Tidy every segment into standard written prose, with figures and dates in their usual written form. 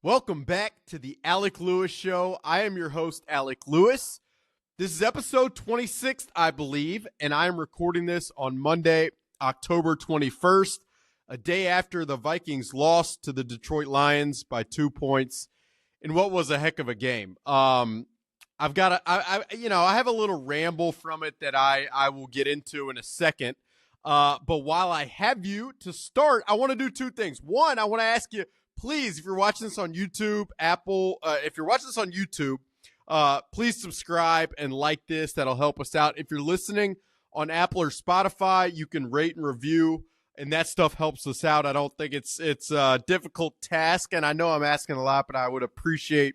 Welcome back to the Alec Lewis Show. I am your host, Alec Lewis. This is episode 26, I believe, and I am recording this on Monday, October 21st, a day after the Vikings lost to the Detroit Lions by 2 points in what was a heck of a game. I have a little ramble from it that I will get into in a second. But while I have you to start, I want to do two things. One, I want to ask you, please, if you're watching this on YouTube, please subscribe and like this. That'll help us out. If you're listening on Apple or Spotify, you can rate and review, and that stuff helps us out. I don't think it's a difficult task, and I know I'm asking a lot, but I would appreciate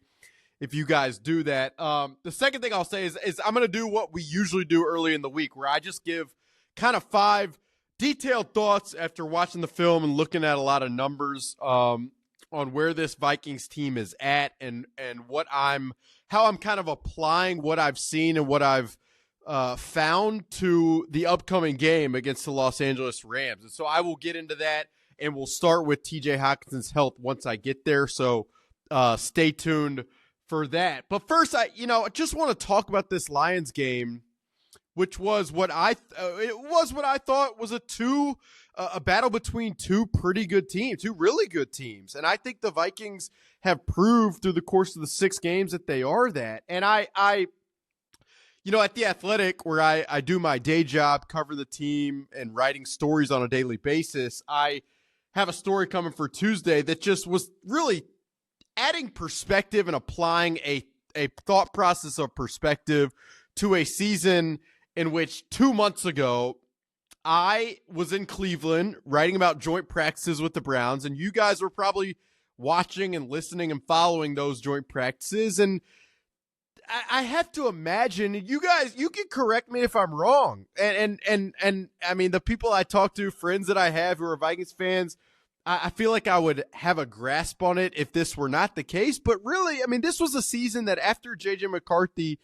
if you guys do that. The second thing I'll say is I'm going to do what we usually do early in the week, where I just give kind of 5 detailed thoughts after watching the film and looking at a lot of numbers on where this Vikings team is at and how I'm kind of applying what I've seen and what I've found to the upcoming game against the Los Angeles Rams. And so I will get into that, and we'll start with TJ Hockenson's health once I get there. So stay tuned for that. But first, I just want to talk about this Lions game, which was what I thought was a battle between two pretty good teams, two really good teams. And I think the Vikings have proved through the course of the 6 games that they are that. And I at The Athletic, where I do my day job, cover the team and writing stories on a daily basis, I have a story coming for Tuesday that just was really adding perspective and applying a thought process of perspective to a season in which 2 months ago, I was in Cleveland writing about joint practices with the Browns, and you guys were probably watching and listening and following those joint practices. And I have to imagine, you guys, you can correct me if I'm wrong. And I mean, the people I talk to, friends that I have who are Vikings fans, I feel like I would have a grasp on it if this were not the case. But really, I mean, this was a season that after J.J. McCarthy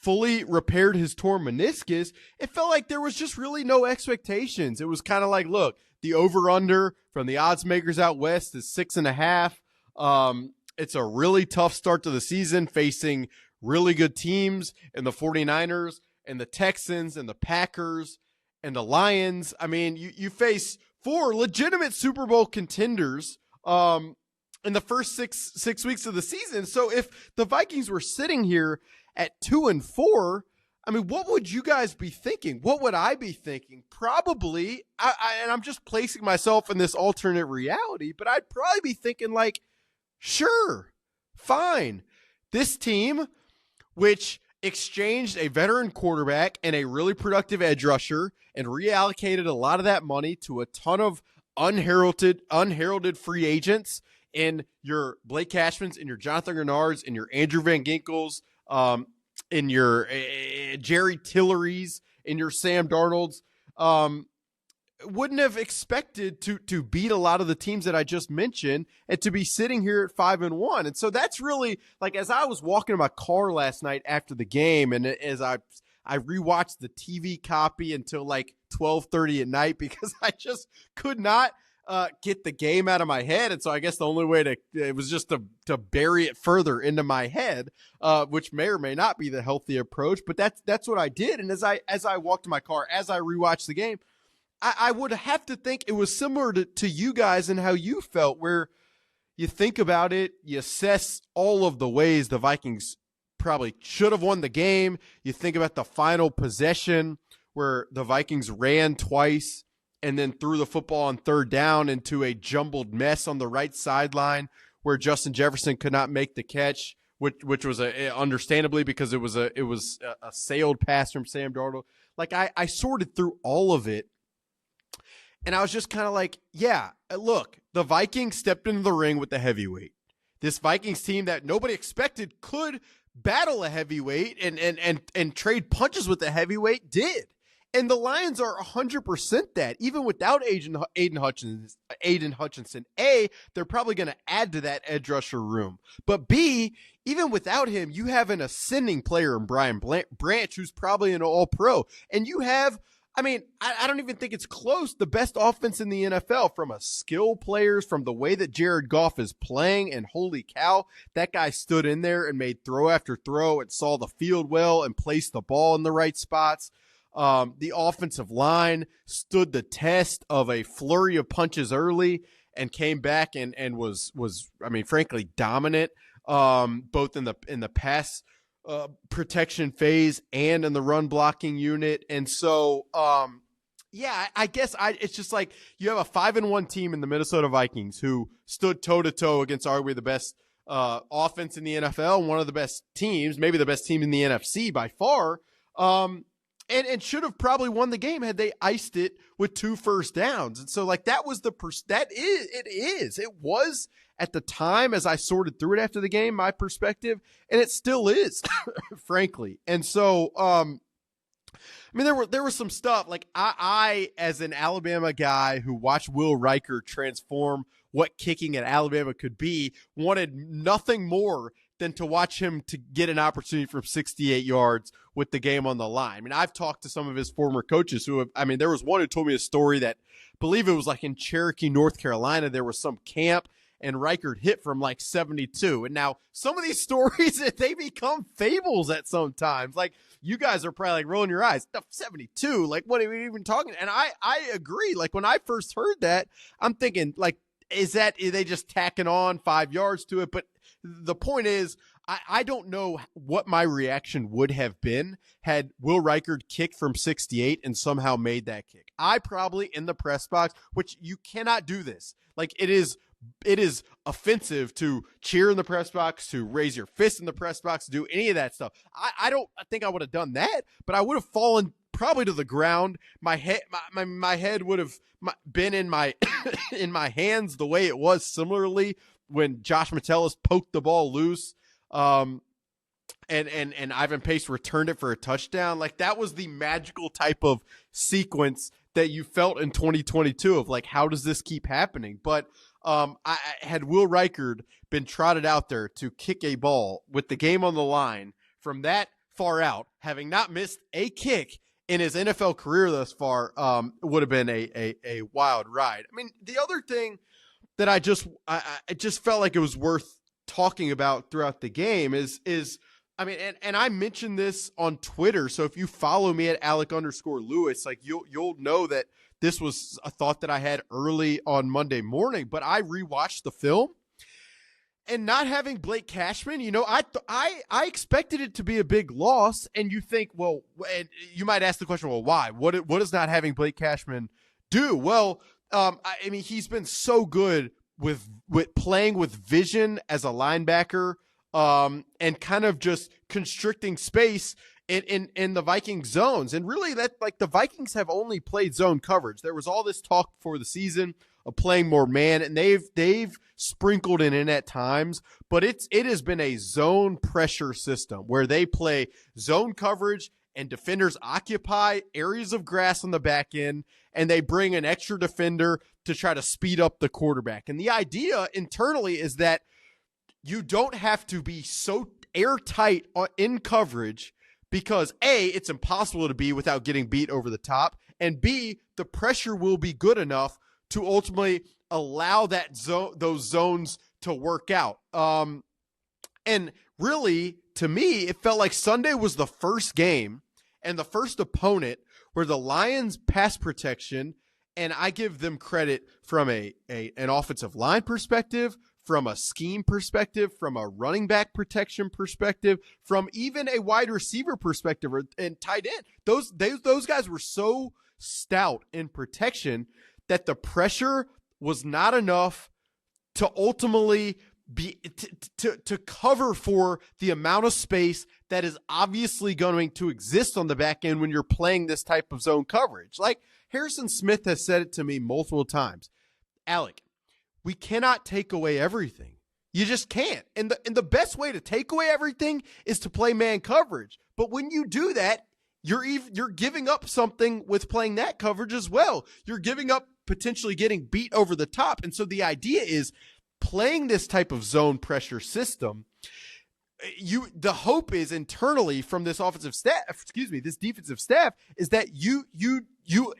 fully repaired his torn meniscus, it felt like there was just really no expectations. It was kind of like, look, the over-under from the odds makers out west is 6.5. It's a really tough start to the season, facing really good teams in the 49ers and the Texans and the Packers and the Lions. I mean, you face 4 legitimate Super Bowl contenders in the first six weeks of the season. So if the Vikings were sitting here at 2-4, I mean, what would you guys be thinking? What would I be thinking? Probably, and I'm just placing myself in this alternate reality, but I'd probably be thinking like, sure, fine. This team, which exchanged a veteran quarterback and a really productive edge rusher and reallocated a lot of that money to a ton of unheralded free agents in your Blake Cashmans, in your Jonathan Grenards, in your Andrew Van Ginkels, in your Jerry Tillery's, in your Sam Darnold's, wouldn't have expected to beat a lot of the teams that I just mentioned and to be sitting here at 5-1. And so that's really, like, as I was walking in my car last night after the game, and as I rewatched the TV copy until like 12:30 at night because I just could not get the game out of my head. And so I guess the only way it was just to bury it further into my head, which may or may not be the healthy approach, but that's what I did. And as I walked in my car, as I rewatched the game, I would have to think it was similar to you guys and how you felt, where you think about it, you assess all of the ways the Vikings probably should have won the game. You think about the final possession where the Vikings ran twice and then threw the football on 3rd down into a jumbled mess on the right sideline where Justin Jefferson could not make the catch, which was understandably because it was a sailed pass from Sam Darnold. Like I sorted through all of it, and I was just kind of like, yeah, look, the Vikings stepped into the ring with the heavyweight. This Vikings team that nobody expected could battle a heavyweight and trade punches with the heavyweight did. And the Lions are 100% that, even without Aiden Hutchinson. A, they're probably going to add to that edge rusher room. But B, even without him, you have an ascending player in Brian Branch, who's probably an all-pro. And you have I mean, I don't even think it's close. The best offense in the NFL from a skill players, from the way that Jared Goff is playing, and holy cow, that guy stood in there and made throw after throw and saw the field well and placed the ball in the right spots. The offensive line stood the test of a flurry of punches early and came back and was I mean, frankly, dominant, both in the pass protection phase and in the run blocking unit. And so, yeah, I guess it's just like you have a 5-1 team in the Minnesota Vikings who stood toe to toe against arguably the best offense in the NFL, and one of the best teams, maybe the best team in the NFC by far. And should have probably won the game had they iced it with 2 first downs. And so, like, that was it was at the time, as I sorted through it after the game, my perspective, and it still is, frankly. And so, I mean, there was some stuff, like, I, as an Alabama guy who watched Will Riker transform what kicking at Alabama could be, wanted nothing more than to watch him to get an opportunity from 68 yards with the game on the line. I mean, I've talked to some of his former coaches who have, I mean, there was one who told me a story that, I believe it was like in Cherokee, North Carolina, there was some camp and Reichert hit from like 72. And now some of these stories, they become fables at some times. Like, you guys are probably like rolling your eyes. 72, like, what are we even talking? And I agree. Like, when I first heard that, I'm thinking, like, are they just tacking on 5 yards to it? But the point is, I don't know what my reaction would have been had Will Reichert kicked from 68 and somehow made that kick. I probably, in the press box, which you cannot do this. Like, it is offensive to cheer in the press box, to raise your fist in the press box, to do any of that stuff. I don't think I would have done that, but I would have fallen probably to the ground. My head would have been in my in my hands the way it was similarly when Josh Metellus poked the ball loose, and Ivan Pace returned it for a touchdown. Like, that was the magical type of sequence that you felt in 2022 of, like, how does this keep happening? But I had Will Reichert been trotted out there to kick a ball with the game on the line from that far out, having not missed a kick in his NFL career thus far, would have been a wild ride. I mean, the other thing that I just felt like it was worth talking about throughout the game is I mean, and I mentioned this on Twitter, so if you follow me at Alec_Lewis, like, you'll know that this was a thought that I had early on Monday morning. But I rewatched the film, and not having Blake Cashman, you know, I expected it to be a big loss. And you think, well, and you might ask the question, well, why? What does not having Blake Cashman do? Well, I mean, he's been so good with playing with vision as a linebacker, and kind of just constricting space in the Vikings zones. And really, that, like, the Vikings have only played zone coverage. There was all this talk before the season of playing more man, and they've sprinkled it in at times, but it has been a zone pressure system where they play zone coverage and defenders occupy areas of grass on the back end, and they bring an extra defender to try to speed up the quarterback. And the idea internally is that you don't have to be so airtight in coverage because, A, it's impossible to be without getting beat over the top, and B, the pressure will be good enough to ultimately allow those zones to work out. And really, to me, it felt like Sunday was the first game and the first opponent where the Lions' pass protection, and I give them credit from an offensive line perspective, from a scheme perspective, from a running back protection perspective, from even a wide receiver perspective and tight end. Those guys were so stout in protection that the pressure was not enough to ultimately be to cover for the amount of space that is obviously going to exist on the back end when you're playing this type of zone coverage. Like, Harrison Smith has said it to me multiple times. Alec, we cannot take away everything. You just can't. And the best way to take away everything is to play man coverage. But when you do that, you're giving up something with playing that coverage as well. You're giving up potentially getting beat over the top. And so the idea is playing this type of zone pressure system the hope is internally from this this defensive staff, is that you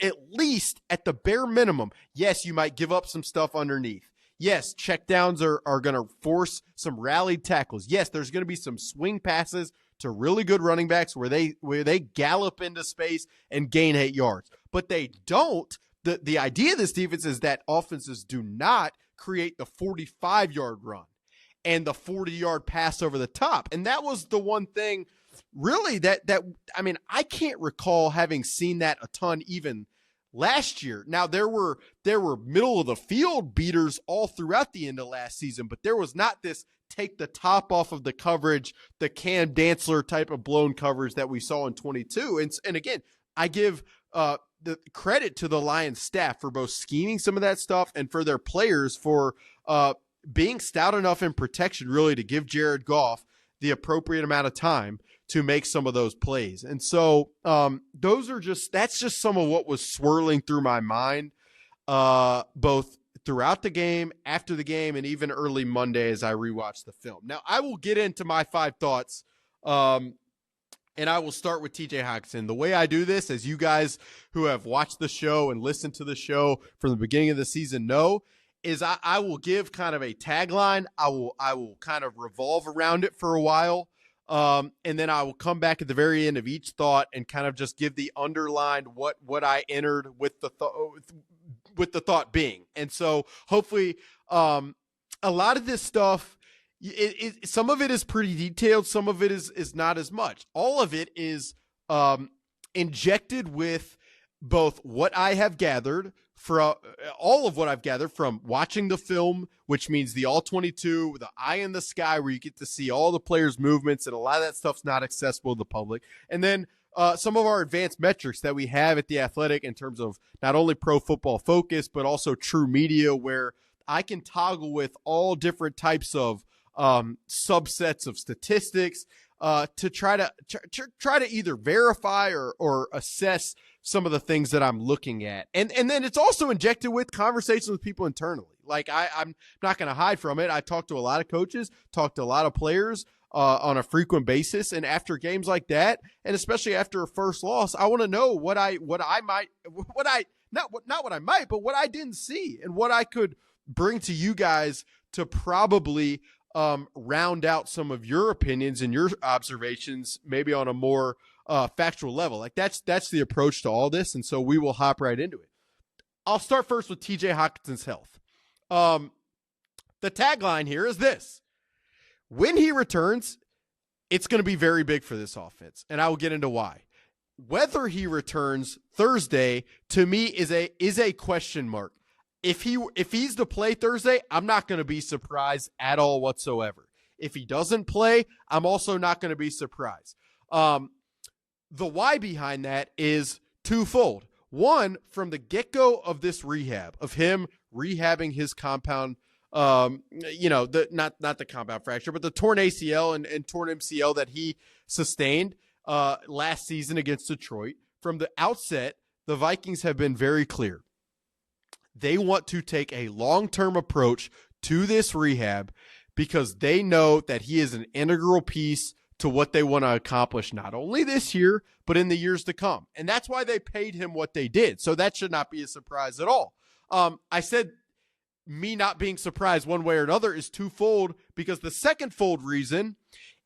at least at the bare minimum, yes, you might give up some stuff underneath. Yes, checkdowns are going to force some rallied tackles. Yes, there's going to be some swing passes to really good running backs where they gallop into space and gain 8 yards. But they don't. The idea of this defense is that offenses do not create the 45-yard run and the 40-yard pass over the top. And that was the one thing really that I mean, I can't recall having seen that a ton even last year. Now, there were middle of the field beaters all throughout the end of last season, but there was not this take the top off of the coverage, the Cam Dantzler type of blown coverage that we saw in 22. And again, I give the credit to the Lions staff for both scheming some of that stuff and for their players for being stout enough in protection really to give Jared Goff the appropriate amount of time to make some of those plays. And so that's just some of what was swirling through my mind, both throughout the game, after the game, and even early Monday as I rewatched the film. Now, I will get into my 5 thoughts, and I will start with TJ Hockenson. The way I do this, as you guys who have watched the show and listened to the show from the beginning of the season know, is I will give kind of a tagline. I will kind of revolve around it for a while. And then I will come back at the very end of each thought and kind of just give the underlined what I entered with the thought being. And so hopefully a lot of this stuff, some of it is pretty detailed. Some of it is not as much. All of it is injected with both what I have gathered from all of what I've gathered from watching the film, which means the all 22 with the eye in the sky where you get to see all the players' movements, and a lot of that stuff's not accessible to the public. And then some of our advanced metrics that we have at The Athletic in terms of not only Pro Football Focus, but also True Media, where I can toggle with all different types of subsets of statistics to try to either verify or assess some of the things that I'm looking at. And then it's also injected with conversations with people internally. Like I'm not going to hide from it. I talk to a lot of coaches, talk to a lot of players on a frequent basis. And after games like that, and especially after a first loss, I want to know what I didn't see and what I could bring to you guys to probably round out some of your opinions and your observations, maybe on a more factual level. Like that's the approach to all this. And so we will hop right into it. I'll start first with TJ Hockenson's health. The tagline here is this: when he returns, it's going to be very big for this offense. And I will get into why. Whether he returns Thursday, to me, is a question mark. If he's to play Thursday, I'm not going to be surprised at all whatsoever. If he doesn't play, I'm also not going to be surprised. The why behind that is twofold. One, from the get-go of this rehab, of him rehabbing his compound, not the compound fracture, but the torn ACL and torn MCL that he sustained last season against Detroit. From the outset, the Vikings have been very clear. They want to take a long-term approach to this rehab because they know that he is an integral piece to what they want to accomplish, not only this year, but in the years to come. And that's why they paid him what they did. So that should not be a surprise at all. I said me not being surprised one way or another is twofold, because the second fold reason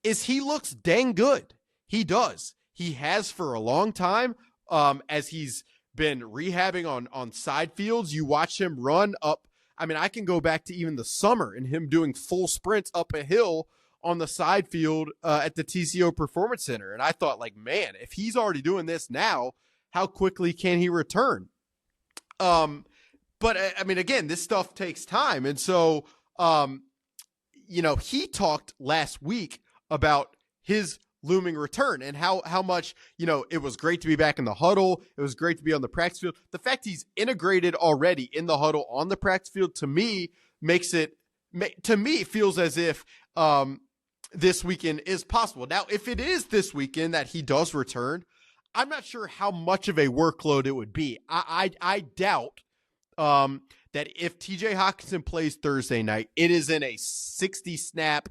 is he looks dang good. He does. He has for a long time, as he's been rehabbing on side fields. You watch him run up. I mean, I can go back to even the summer and him doing full sprints up a hill on the side field at the TCO Performance Center. And I thought, like, man, if he's already doing this now, how quickly can he return? But I mean, again, this stuff takes time. And so, he talked last week about his looming return and how much, it was great to be back in the huddle. It was great to be on the practice field. The fact he's integrated already in the huddle on the practice field, to me, feels as if this weekend is possible. Now, if it is this weekend that he does return, I'm not sure how much of a workload it would be. I doubt that if TJ Hockenson plays Thursday night, it is in a 60 snap,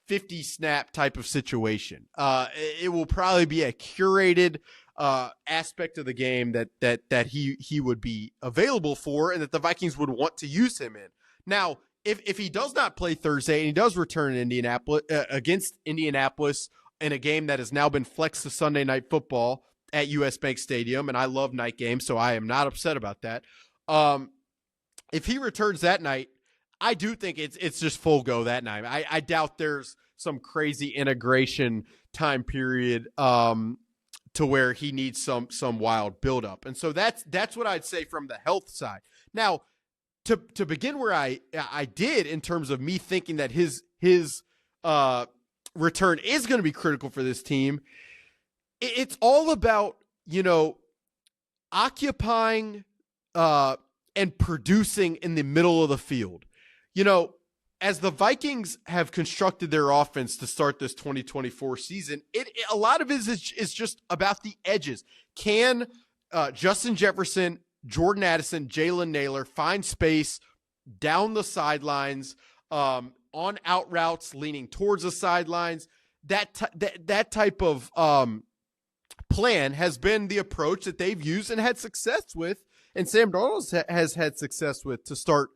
50 snap type of situation. It will probably be a curated aspect of the game that he would be available for, and that the Vikings would want to use him in. Now, if he does not play Thursday and he does return in Indianapolis against Indianapolis in a game that has now been flexed to Sunday Night Football at US Bank Stadium, and I love night games, so I am not upset about that. If he returns that night, I do think it's just full go that night. I doubt there's some crazy integration time period to where he needs some wild buildup. And so that's what I'd say from the health side. Now, to begin where I did in terms of me thinking that his return is going to be critical for this team, it's all about, occupying and producing in the middle of the field. As the Vikings have constructed their offense to start this 2024 season, a lot of it is just about the edges. Can Justin Jefferson, Jordan Addison, Jayden Naylor find space down the sidelines, on out routes, leaning towards the sidelines? That type of plan has been the approach that they've used and had success with, and Sam Darnold has had success with to start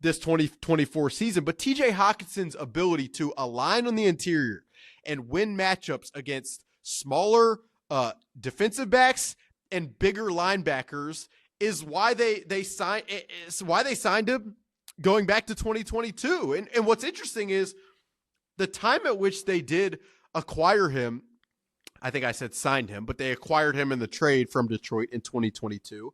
this 2024 season. But TJ Hockenson's ability to align on the interior and win matchups against smaller defensive backs and bigger linebackers is why they signed him going back to 2022. And what's interesting is the time at which they did acquire him. I think I said signed him, but they acquired him in the trade from Detroit in 2022.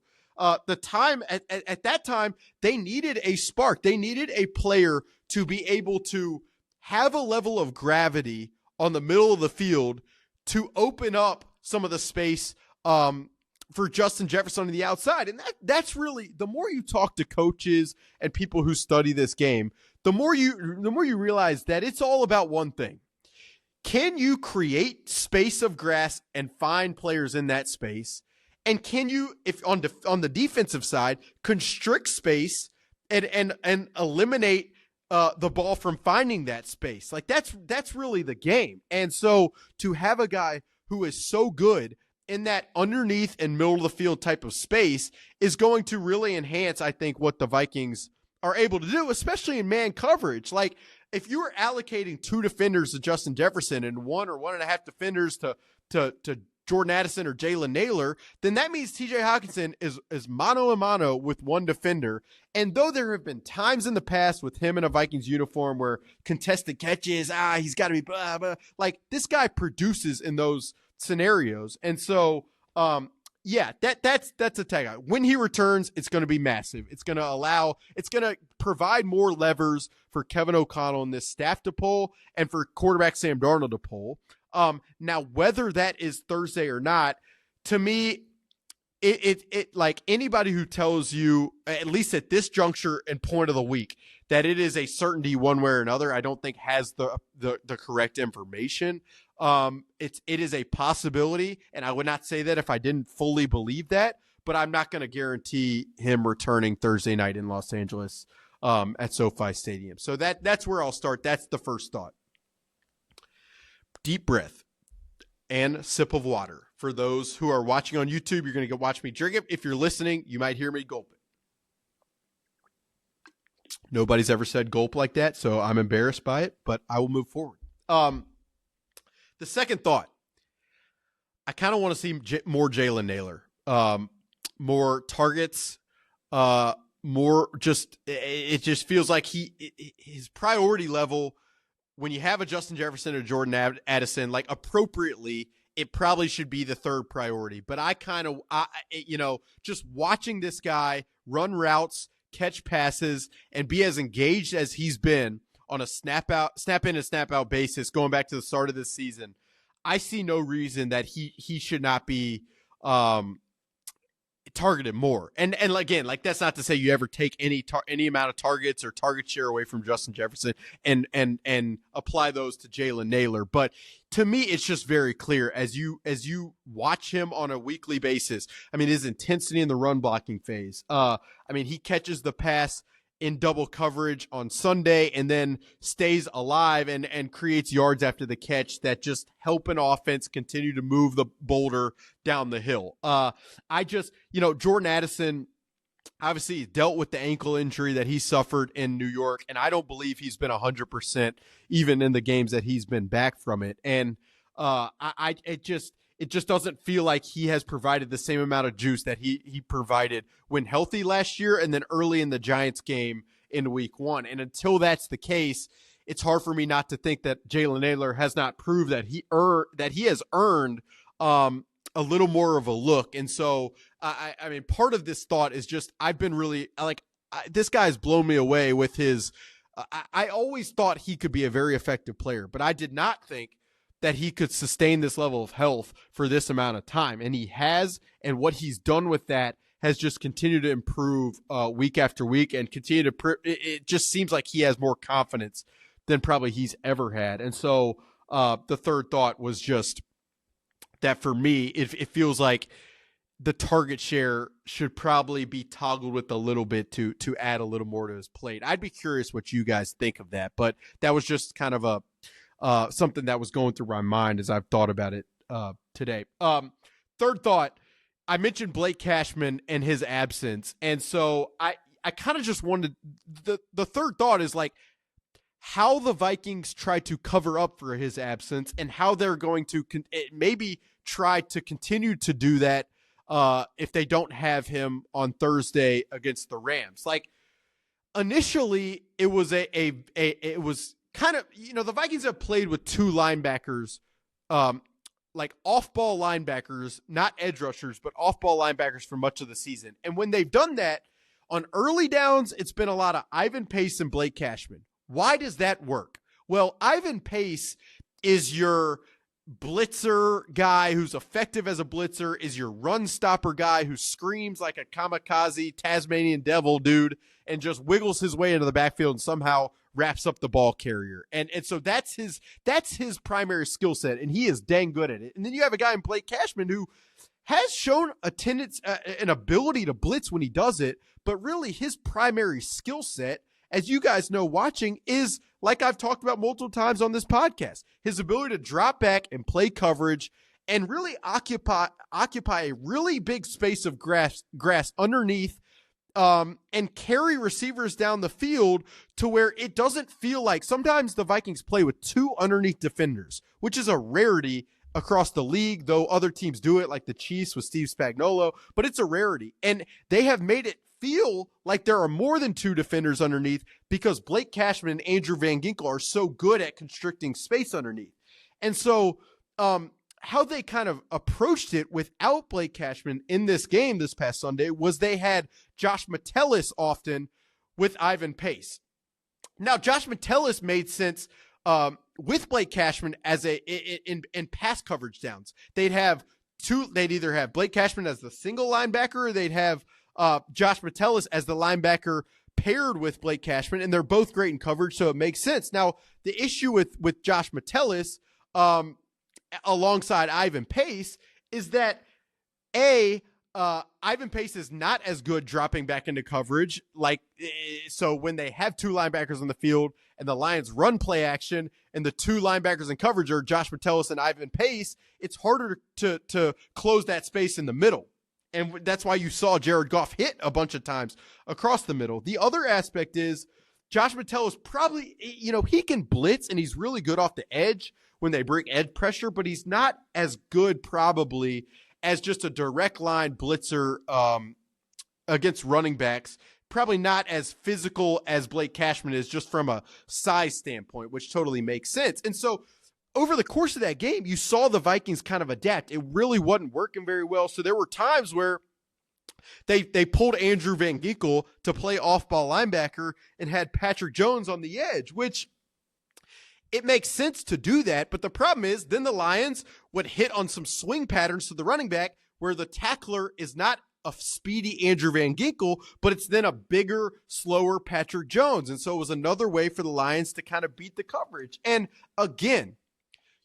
The time at that time, they needed a spark. They needed a player to be able to have a level of gravity on the middle of the field to open up some of the space for Justin Jefferson on the outside. And that's really, the more you talk to coaches and people who study this game, the more you realize that it's all about one thing. Can you create space of grass and find players in that space? And can you, if on the defensive side, constrict space and eliminate the ball from finding that space? Like that's really the game. And so to have a guy who is so good in that underneath and middle of the field type of space is going to really enhance, I think, what the Vikings are able to do, especially in man coverage. Like if you were allocating 2 defenders to Justin Jefferson and 1 or 1.5 defenders to Jordan Addison or Jayden Naylor, then that means TJ Hockenson is mano a mano with 1 defender. And though there have been times in the past with him in a Vikings uniform where contested catches, he's got to be blah, blah, like this guy produces in those scenarios. And so, that's a tag. When he returns, it's going to be massive. It's going to provide more levers for Kevin O'Connell and this staff to pull and for quarterback Sam Darnold to pull. Now, whether that is Thursday or not, to me, it like anybody who tells you, at least at this juncture and point of the week, that it is a certainty one way or another, I don't think has the correct information. It is a possibility, and I would not say that if I didn't fully believe that, but I'm not going to guarantee him returning Thursday night in Los Angeles at SoFi Stadium. So that's where I'll start. That's the first thought. Deep breath and sip of water. For those who are watching on YouTube, you're going to go watch me drink it. If you're listening, you might hear me gulp it. Nobody's ever said gulp like that, so I'm embarrassed by it, but I will move forward. The second thought, I kind of want to see more Jayden Naylor, more targets, more just, it just feels like his priority level, when you have a Justin Jefferson or Jordan Addison, like appropriately, it probably should be the third priority. But just watching this guy run routes, catch passes, and be as engaged as he's been on a snap in and snap out basis going back to the start of this season, I see no reason that he should not be targeted more. And again, like that's not to say you ever take any amount of targets or target share away from Justin Jefferson and apply those to Jayden Naylor. But to me, it's just very clear as you watch him on a weekly basis. I mean, his intensity in the run blocking phase. He catches the pass in double coverage on Sunday and then stays alive and creates yards after the catch that just help an offense continue to move the boulder down the hill. Jordan Addison obviously dealt with the ankle injury that he suffered in New York, and I don't believe he's been 100% even in the games that he's been back from it. And it just doesn't feel like he has provided the same amount of juice that he provided when healthy last year and then early in the Giants game in week 1. And until that's the case, it's hard for me not to think that Jayden Naylor has not proved that he has earned a little more of a look. And so, I mean, part of this thought is just I've been really this guy's blown me away with his I always thought he could be a very effective player, but I did not think that he could sustain this level of health for this amount of time. And he has, and what he's done with that has just continued to improve week after week and continue to it just seems like he has more confidence than probably he's ever had. And so the third thought was just that for me, it feels like the target share should probably be toggled with a little bit to add a little more to his plate. I'd be curious what you guys think of that, but that was just kind of a something that was going through my mind as I've thought about it today. Third thought, I mentioned Blake Cashman and his absence. And so I kind of just wanted the third thought is like how the Vikings try to cover up for his absence and how they're going to maybe try to continue to do that if they don't have him on Thursday against the Rams. Like initially it was it was kind of, the Vikings have played with two linebackers, like off-ball linebackers, not edge rushers, but off-ball linebackers for much of the season. And when they've done that, on early downs, it's been a lot of Ivan Pace and Blake Cashman. Why does that work? Well, Ivan Pace is your blitzer guy who's effective as a blitzer, is your run stopper guy who screams like a kamikaze Tasmanian devil dude and just wiggles his way into the backfield and somehow wraps up the ball carrier. And so that's his primary skill set, and he is dang good at it. And then you have a guy in Blake Cashman who has shown an ability to blitz when he does it, but really his primary skill set, as you guys know watching, is like I've talked about multiple times on this podcast, his ability to drop back and play coverage and really occupy a really big space of grass underneath and carry receivers down the field to where it doesn't feel like sometimes the Vikings play with two underneath defenders, which is a rarity across the league, though other teams do it like the Chiefs with Steve Spagnuolo, but it's a rarity. And they have made it feel like there are more than two defenders underneath because Blake Cashman and Andrew Van Ginkel are so good at constricting space underneath. And so how they kind of approached it without Blake Cashman in this game this past Sunday was they had Josh Metellus often with Ivan Pace. Now, Josh Metellus made sense with Blake Cashman as in pass coverage downs. They'd either have Blake Cashman as the single linebacker or they'd have Josh Metellus as the linebacker paired with Blake Cashman, and they're both great in coverage, so it makes sense. Now, the issue with Josh Metellus alongside Ivan Pace is that Ivan Pace is not as good dropping back into coverage. So when they have two linebackers on the field and the Lions run play action and the two linebackers in coverage are Josh Metellus and Ivan Pace, it's harder to close that space in the middle. And that's why you saw Jared Goff hit a bunch of times across the middle. The other aspect is Josh Metellus probably, he can blitz and he's really good off the edge when they bring edge pressure, but he's not as good probably as just a direct line blitzer against running backs. Probably not as physical as Blake Cashman is just from a size standpoint, which totally makes sense. And so over the course of that game, you saw the Vikings kind of adapt. It really wasn't working very well. So there were times where they pulled Andrew Van Ginkel to play off-ball linebacker and had Patrick Jones on the edge, which it makes sense to do that. But the problem is then the Lions would hit on some swing patterns to the running back where the tackler is not a speedy Andrew Van Ginkel, but it's then a bigger, slower Patrick Jones. And so it was another way for the Lions to kind of beat the coverage. And again,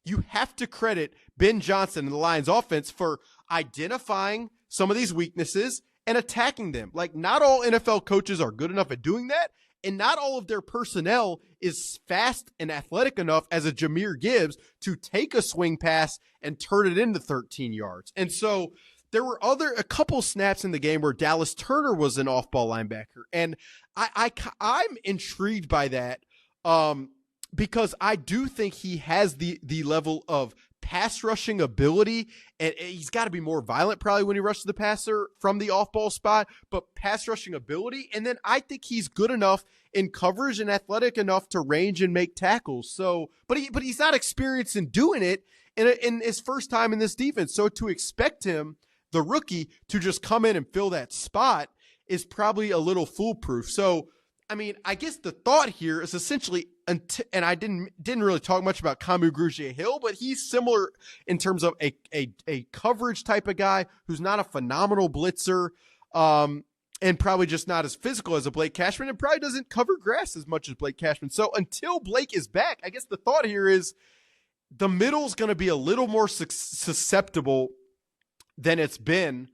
you have to credit Ben Johnson and the Lions offense for identifying some of these weaknesses and attacking them. Like, not all NFL coaches are good enough at doing that. And not all of their personnel is fast and athletic enough as a Jahmyr Gibbs to take a swing pass and turn it into 13 yards. And so there were a couple snaps in the game where Dallas Turner was an off-ball linebacker. And I'm intrigued by that because I do think he has the level of pass rushing ability, and he's got to be more violent probably when he rushes the passer from the off-ball spot, but pass rushing ability. And then I think he's good enough in coverage and athletic enough to range and make tackles. So, but he's not experienced in doing it in his first time in this defense. So to expect him, the rookie, to just come in and fill that spot is probably a little foolproof. So, I mean, I guess the thought here is essentially, and I didn't really talk much about Kamu Grugier-Hill, but he's similar in terms of a coverage type of guy who's not a phenomenal blitzer, and probably just not as physical as a Blake Cashman, and probably doesn't cover grass as much as Blake Cashman. So until Blake is back, I guess the thought here is the middle's going to be a little more susceptible than it's been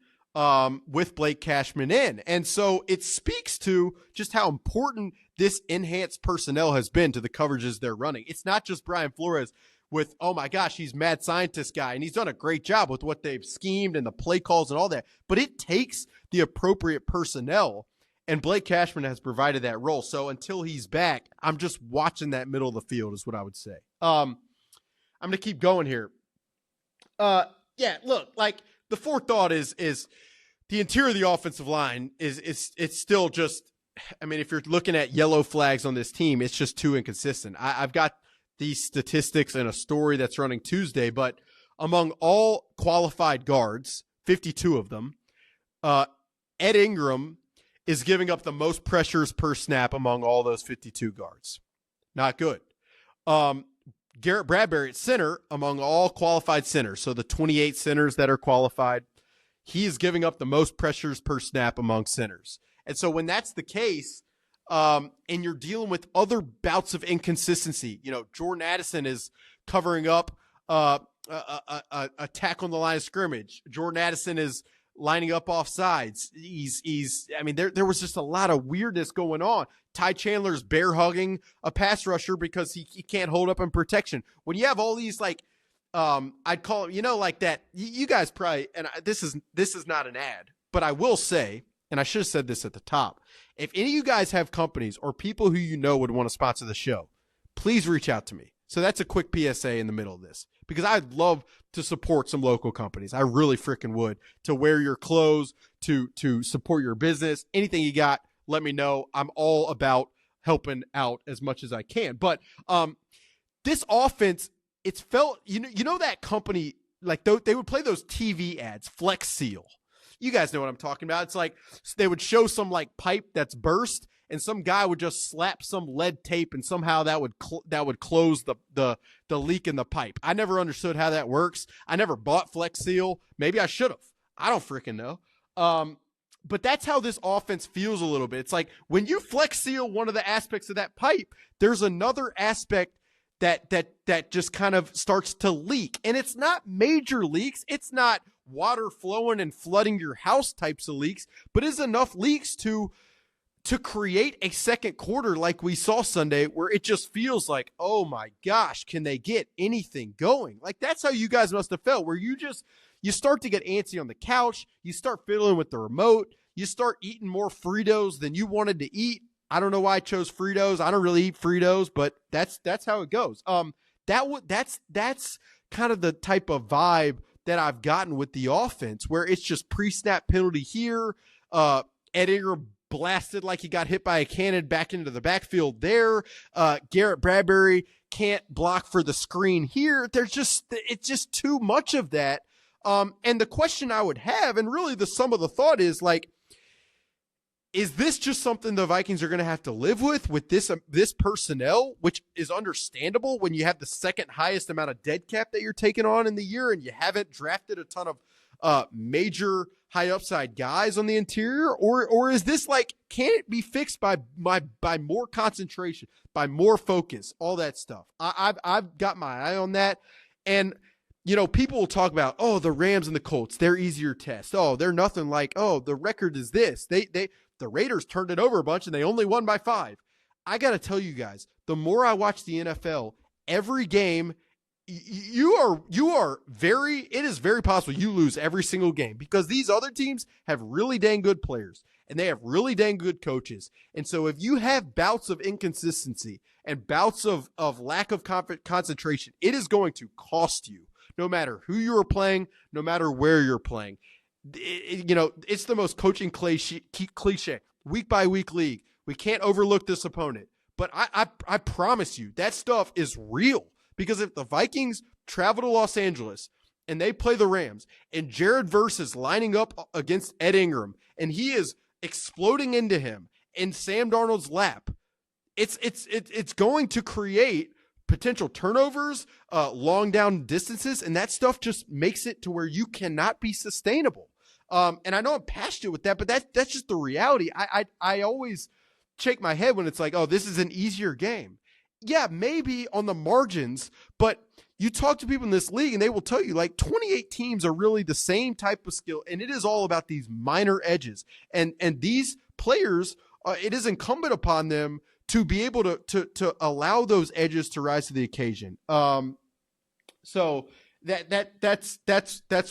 with Blake Cashman in. And so it speaks to just how important this enhanced personnel has been to the coverages they're running. It's not just Brian Flores with, oh my gosh, he's mad scientist guy, and he's done a great job with what they've schemed and the play calls and all that. But it takes the appropriate personnel, and Blake Cashman has provided that role. So until he's back, I'm just watching that middle of the field is what I would say. I'm going to keep going here. Yeah, look, like the fourth thought is the interior of the offensive line it's still just, I mean, if you're looking at yellow flags on this team, it's just too inconsistent. I've got these statistics in a story that's running Tuesday, but among all qualified guards, 52 of them, Ed Ingram is giving up the most pressures per snap among all those 52 guards. Not good. Garrett Bradbury at center, among all qualified centers, so the 28 centers that are qualified, he is giving up the most pressures per snap among centers. And so when that's the case, and you're dealing with other bouts of inconsistency, you know, Jordan Addison is covering up a tackle on the line of scrimmage. Jordan Addison is lining up off sides. I mean, there was just a lot of weirdness going on. Ty Chandler's bear hugging a pass rusher because he can't hold up in protection. When you have all these, like, I'd call it, you know, like that, you guys probably, and this is not an ad, but I will say, and I should have said this at the top, if any of you guys have companies or people who you know would want to sponsor the show, please reach out to me. So that's a quick PSA in the middle of this, because I'd love to support some local companies. I really freaking would, to wear your clothes, to support your business. Anything you got, let me know. I'm all about helping out as much as I can. But this offense, it's felt, you know that company, like they would play those TV ads, Flex Seal. You guys know what I'm talking about. It's like they would show some like pipe that's burst, and some guy would just slap some lead tape, and somehow that would close the leak in the pipe. I never understood how that works. I never bought Flex Seal. Maybe I should have. I don't freaking know. But that's how this offense feels a little bit. It's like when you Flex Seal one of the aspects of that pipe, there's another aspect that just kind of starts to leak. And it's not major leaks. It's not water flowing and flooding your house types of leaks, but it's enough leaks to create a second quarter like we saw Sunday, where it just feels like, oh my gosh, can they get anything going? Like, that's how you guys must have felt, where you start to get antsy on the couch, you start fiddling with the remote, you start eating more Fritos than you wanted to eat. I don't know why I chose Fritos. I don't really eat Fritos, but that's how it goes. That's kind of the type of vibe that I've gotten with the offense, where it's just pre-snap penalty here. Ed Ingram blasted like he got hit by a cannon back into the backfield there. Garrett Bradbury can't block for the screen here. It's just too much of that. And the question I would have, and really the sum of the thought is, like, is this just something the Vikings are going to have to live with this personnel, which is understandable when you have the second highest amount of dead cap that you're taking on in the year, and you haven't drafted a ton of major high upside guys on the interior? Or is this like, can it be fixed by more concentration, by more focus, all that stuff? I've got my eye on that. And, you know, people will talk about, oh, the Rams and the Colts, they're easier tests. Oh, they're nothing like, oh, the record is this. The Raiders turned it over a bunch and they only won by 5. I got to tell you guys, the more I watch the NFL, every game, it is very possible you lose every single game because these other teams have really dang good players and they have really dang good coaches. And so if you have bouts of inconsistency and bouts of lack of concentration, it is going to cost you no matter who you are playing, no matter where you're playing. It's the most coaching cliche, week by week league. We can't overlook this opponent, but I promise you that stuff is real. Because if the Vikings travel to Los Angeles and they play the Rams and Jared Verse is lining up against Ed Ingram and he is exploding into him in Sam Darnold's lap, it's going to create potential turnovers, long down distances, and that stuff just makes it to where you cannot be sustainable. And I know I'm passionate with that, but that's just the reality. I always shake my head when it's like, oh, this is an easier game. Yeah, maybe on the margins, but you talk to people in this league and they will tell you like 28 teams are really the same type of skill. And it is all about these minor edges and these players, it is incumbent upon them to be able to allow those edges to rise to the occasion. So that's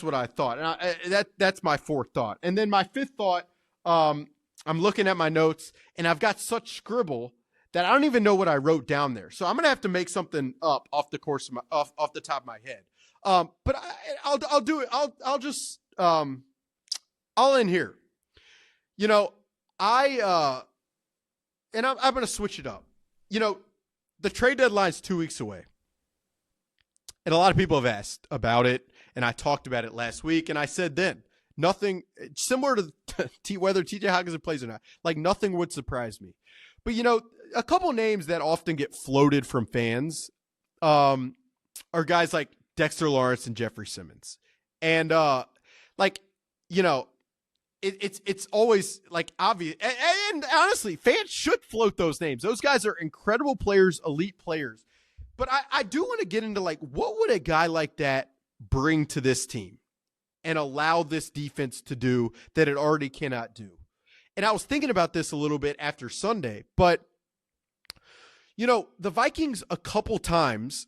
what I thought. And that's my fourth thought. And then my fifth thought, I'm looking at my notes and I've got such scribble that I don't even know what I wrote down there. So I'm going to have to make something up off the top of my head. But I'll do it. I'll end here. I'm going to switch it up. The trade deadline's 2 weeks away. And a lot of people have asked about it. And I talked about it last week. And I said then, nothing similar to whether TJ Hockenson plays or not, like nothing would surprise me. But, a couple names that often get floated from fans are guys like Dexter Lawrence and Jeffrey Simmons. And, it's always like obvious. And honestly, fans should float those names. Those guys are incredible players, elite players. But I do want to get into like, what would a guy like that bring to this team and allow this defense to do that it already cannot do? And I was thinking about this a little bit after Sunday, but the Vikings a couple times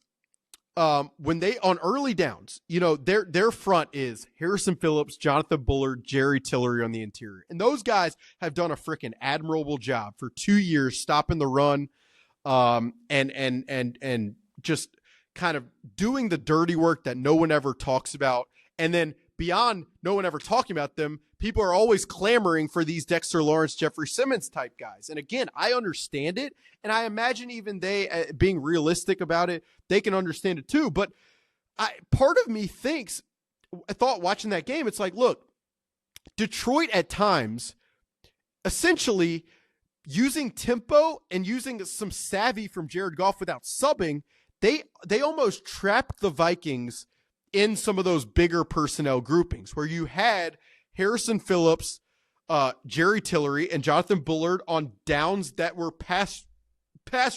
when they on early downs, their front is Harrison Phillips, Jonathan Bullard, Jerry Tillery on the interior. And those guys have done a freaking admirable job for 2 years stopping the run and just kind of doing the dirty work that no one ever talks about. And then beyond no one ever talking about them, people are always clamoring for these Dexter Lawrence, Jeffrey Simmons type guys. And again, I understand it. And I imagine even they, being realistic about it, they can understand it too. But part of me I thought watching that game, it's like, look, Detroit at times, essentially using tempo and using some savvy from Jared Goff without subbing, they almost trapped the Vikings in some of those bigger personnel groupings where you had Harrison Phillips, Jerry Tillery, and Jonathan Bullard on downs that were pass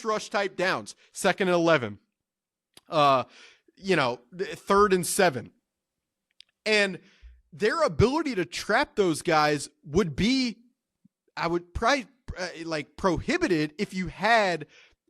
rush type downs, 2nd and 11, 3rd and 7. And their ability to trap those guys would be, I would probably prohibited if you had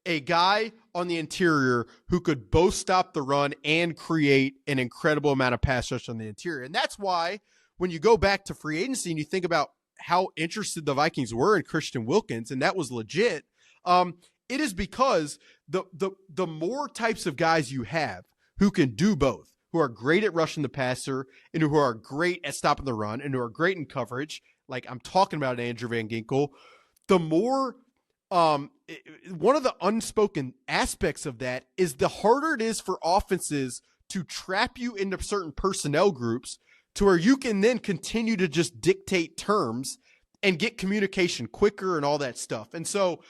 a guy on the interior who could both stop the run and create an incredible amount of pass rush on the interior. And that's why when you go back to free agency and you think about how interested the Vikings were in Christian Wilkins, and that was legit, it is because the more types of guys you have who can do both, who are great at rushing the passer and who are great at stopping the run and who are great in coverage, like I'm talking about Andrew Van Ginkel, the more one of the unspoken aspects of that is the harder it is for offenses to trap you into certain personnel groups to where you can then continue to just dictate terms and get communication quicker and all that stuff. And so,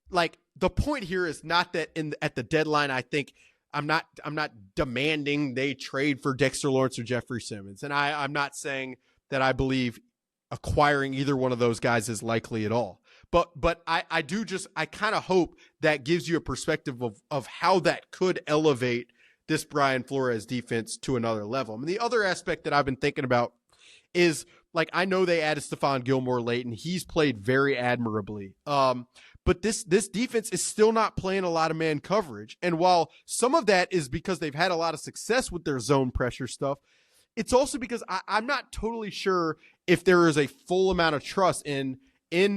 like, the point here is not that at the deadline, I think I'm not demanding they trade for Dexter Lawrence or Jeffrey Simmons. And I'm not saying that I believe acquiring either one of those guys is likely at all. But I kind of hope that gives you a perspective of how that could elevate this Brian Flores defense to another level. I mean, the other aspect that I've been thinking about is, like, I know they added Stephon Gilmore late, and he's played very admirably. But but this defense is still not playing a lot of man coverage. And while some of that is because they've had a lot of success with their zone pressure stuff, it's also because I'm not totally sure if there is a full amount of trust in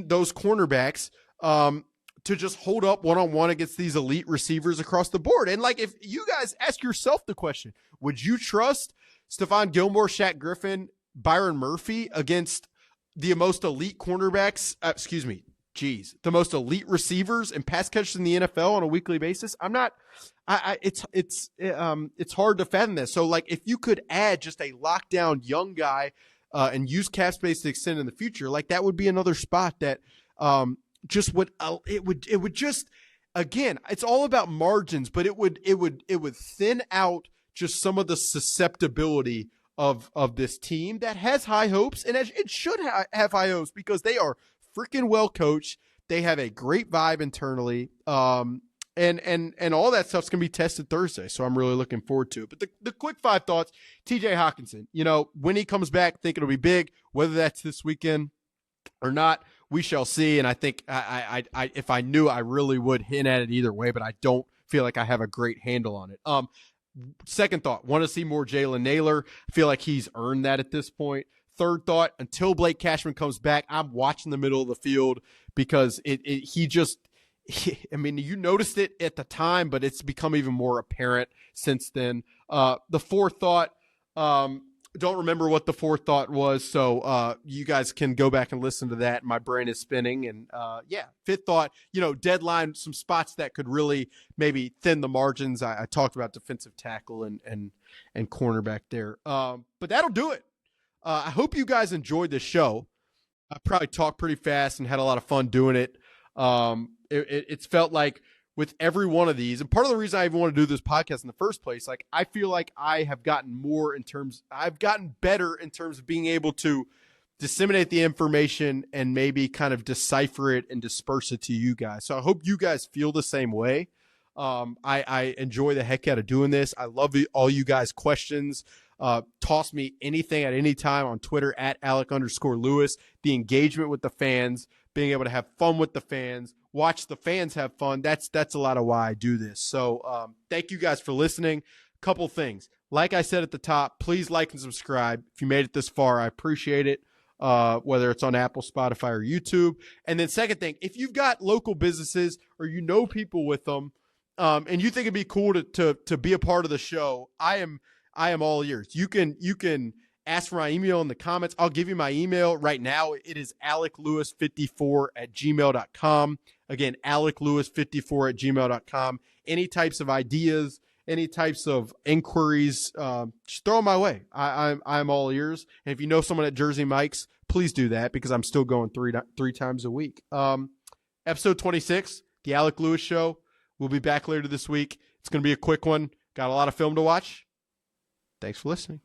those cornerbacks to just hold up one-on-one against these elite receivers across the board. And like, if you guys ask yourself the question, would you trust Stephon Gilmore, Shaq Griffin, Byron Murphy against the most elite cornerbacks, the most elite receivers and pass catchers in the NFL on a weekly basis? I'm not. It's hard to fathom this. So, like, if you could add just a lockdown young guy and use cap space to extend in the future, like, that would be another spot that just would it would just, again, it's all about margins, but it would thin out just some of the susceptibility of this team that has high hopes, and it should have high hopes because they are freaking well coached. They have a great vibe internally. And all that stuff's going to be tested Thursday. So I'm really looking forward to it. But the quick 5 thoughts, TJ Hockenson, when he comes back, I think it'll be big, whether that's this weekend or not, we shall see. And I think I if I knew, I really would hint at it either way, but I don't feel like I have a great handle on it. Second thought, want to see more Jayden Naylor. I feel like he's earned that at this point. Third thought, until Blake Cashman comes back, I'm watching the middle of the field because you noticed it at the time, but it's become even more apparent since then. The fourth thought, don't remember what the fourth thought was, so you guys can go back and listen to that. My brain is spinning. And fifth thought, deadline, some spots that could really maybe thin the margins. I talked about defensive tackle and cornerback there. But that'll do it. I hope you guys enjoyed this show. I probably talked pretty fast and had a lot of fun doing it. It's felt like with every one of these, and part of the reason I even want to do this podcast in the first place, like, I feel like I have gotten I've gotten better in terms of being able to disseminate the information and maybe kind of decipher it and disperse it to you guys. So I hope you guys feel the same way. I enjoy the heck out of doing this. I love all you guys' questions. Toss me anything at any time on Twitter at Alec_Lewis. The engagement with the fans, being able to have fun with the fans, watch the fans have fun. That's a lot of why I do this. So thank you guys for listening. Couple things. Like I said at the top, please like and subscribe. If you made it this far, I appreciate it, whether it's on Apple, Spotify, or YouTube. And then second thing, if you've got local businesses or people with them, and you think it'd be cool to be a part of the show, I am all ears. You can ask for my email in the comments. I'll give you my email right now. It is aleclewis54@gmail.com. Again, aleclewis54@gmail.com. Any types of ideas, any types of inquiries, just throw them my way. I'm all ears. And if you know someone at Jersey Mike's, please do that because I'm still going three times a week. Episode 26, the Alec Lewis Show. We'll be back later this week. It's going to be a quick one. Got a lot of film to watch. Thanks for listening.